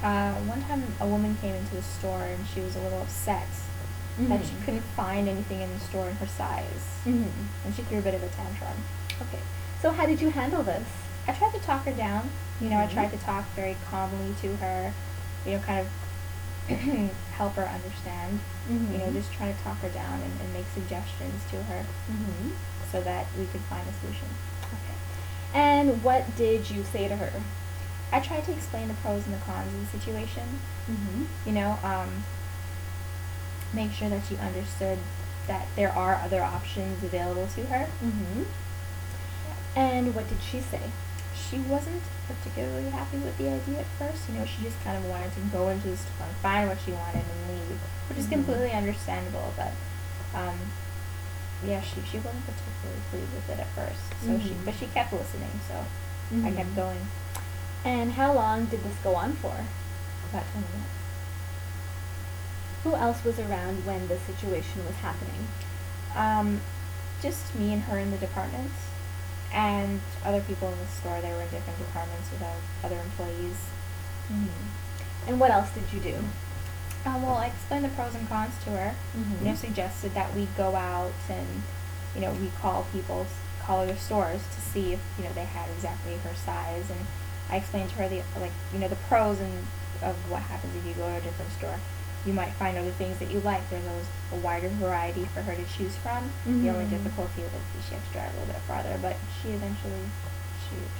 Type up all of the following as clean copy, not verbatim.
One time a woman came into the store and she was a little upset that she couldn't find anything in the store in her size. And she threw a bit of a tantrum. Okay. So how did you handle this? I tried to talk her down. I tried to talk very calmly to her, kind of help her understand. Just try to talk her down and make suggestions to her so that we could find a solution. Okay. And what did you say to her? I tried to explain the pros and the cons of the situation. Make sure that she understood that there are other options available to her. And what did she say? She wasn't particularly happy with the idea at first. She just kind of wanted to go into the store and find what she wanted and leave, which is completely understandable. But she wasn't particularly pleased with it at first. So she kept listening. So I kept going. And how long did this go on for? About 20 minutes. Who else was around when the situation was happening? Just me and her in the department, and other people in the store. They were in different departments with other employees. And what else did you do? Well, I explained the pros and cons to her. Suggested that we go out and, we call other stores to see if, they had exactly her size. And I explained to her the pros of what happens if you go to a different store. You might find other things that you like. There's always a wider variety for her to choose from. The only difficulty would be she had to drive a little bit farther, but she eventually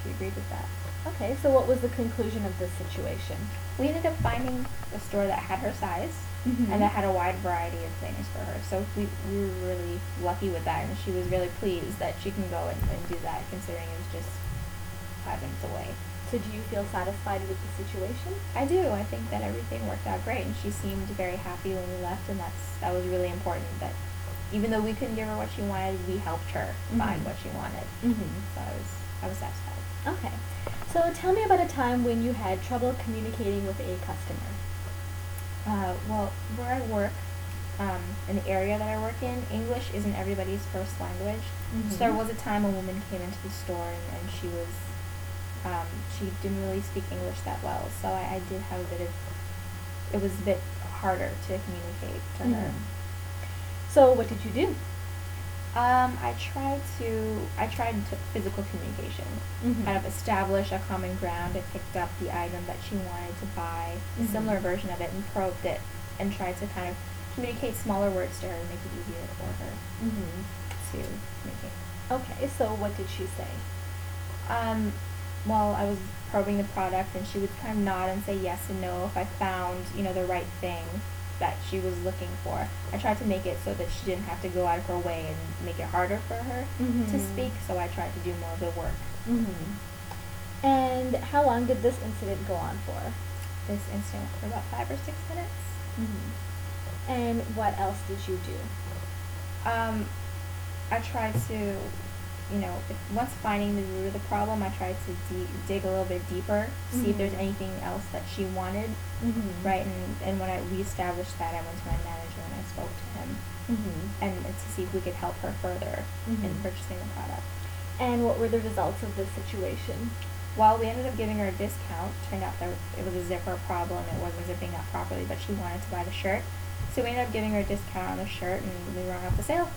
she agreed with that. Okay, so what was the conclusion of this situation? We ended up finding a store that had her size and that had a wide variety of things for her. So we were really lucky with that, and she was really pleased that she can go and do that, considering it was just 5 minutes away. So do you feel satisfied with the situation? I do. I think that everything worked out great, and she seemed very happy when we left, and that was really important. That even though we couldn't give her what she wanted, we helped her find what she wanted. So I was satisfied. Okay. So tell me about a time when you had trouble communicating with a customer. Well, where I work, in the area that I work in, English isn't everybody's first language. So there was a time a woman came into the store and she didn't really speak English that well. So I did have it was a bit harder to communicate to her. So what did you do? I tried physical communication, kind of establish a common ground. I picked up the item that she wanted to buy, a similar version of it, and probed it, and tried to kind of communicate smaller words to her and make it easier for her to communicate. Okay, so what did she say? Well, I was probing the product, and she would kind of nod and say yes and no if I found, the right thing that she was looking for. I tried to make it so that she didn't have to go out of her way and make it harder for her to speak, so I tried to do more of the work. And how long did this incident go on for? This incident for about 5 or 6 minutes. And what else did you do? I tried to, once finding the root of the problem, I tried to dig a little bit deeper, see if there's anything else that she wanted, right? And when we established that, I went to my manager and I spoke to him, and to see if we could help her further in purchasing the product. And what were the results of this situation? Well, we ended up giving her a discount. Turned out that it was a zipper problem. It wasn't zipping up properly, but she wanted to buy the shirt. So we ended up giving her a discount on the shirt, and we rung up the sale.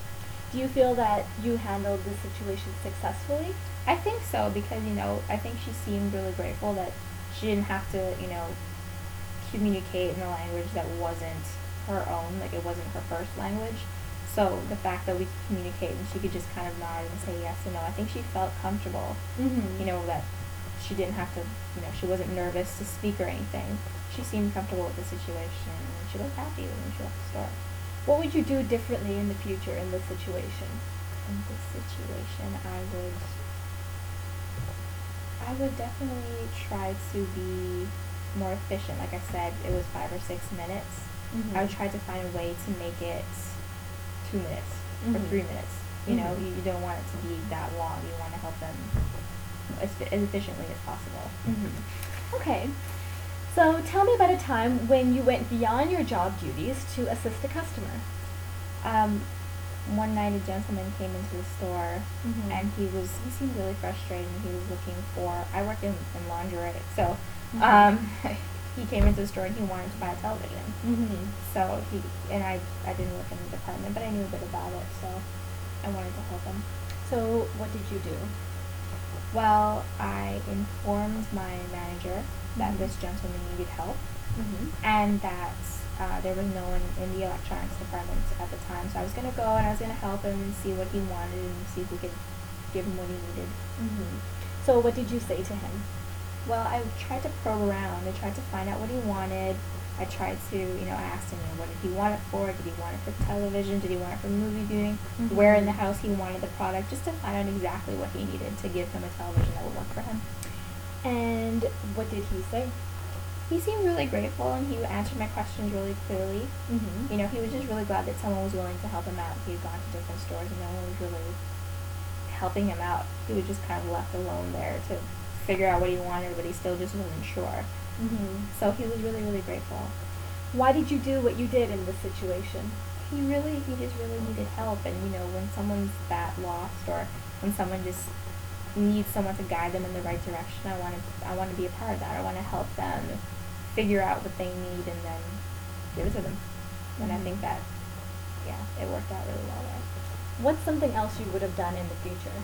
Do you feel that you handled this situation successfully? I think so, because, I think she seemed really grateful that she didn't have to, communicate in a language that wasn't her own, like it wasn't her first language. So the fact that we could communicate and she could just kind of nod and say yes and no, I think she felt comfortable, that she didn't have to, she wasn't nervous to speak or anything. She seemed comfortable with the situation, and she looked happy when she left the store. What would you do differently in the future in this situation? In this situation, I would definitely try to be more efficient. Like I said, it was 5 or 6 minutes. I would try to find a way to make it 2 minutes or 3 minutes. You don't want it to be that long. You want to help them as efficiently as possible. Okay. So tell me about a time when you went beyond your job duties to assist a customer. One night a gentleman came into the store, and he seemed really frustrated, and he was looking for, I work in lingerie, so he came into the store and he wanted to buy a television. Mhm. So I didn't work in the department, but I knew a bit about it, so I wanted to help him. So what did you do? Well, I informed my manager that Mhm. this gentleman needed help Mhm. and that there was no one in the electronics department at the time. So I was going to go and I was going to help him and see what he wanted and see if we could give him what he needed. Mhm. So what did you say to him? Well, I tried to probe around. I tried to find out what he wanted. I tried to, I asked him, what did he want it for? Did he want it for television? Did he want it for movie viewing? Mhm. Where in the house he wanted the product, just to find out exactly what he needed to give him a television that would work for him. And what did he say? He seemed really grateful and he answered my questions really clearly. Mhm. He was just really glad that someone was willing to help him out. He had gone to different stores and no one was really helping him out. He was just kind of left alone there to figure out what he wanted, but he still just wasn't sure. Mhm. So he was really, really grateful. Why did you do what you did in this situation? He just really needed help. And, when someone's that lost or when someone just needs someone to guide them in the right direction, I want to be a part of that. I want to help them figure out what they need and then give it to them. And I think that, it worked out really well there. What's something else you would have done in the future?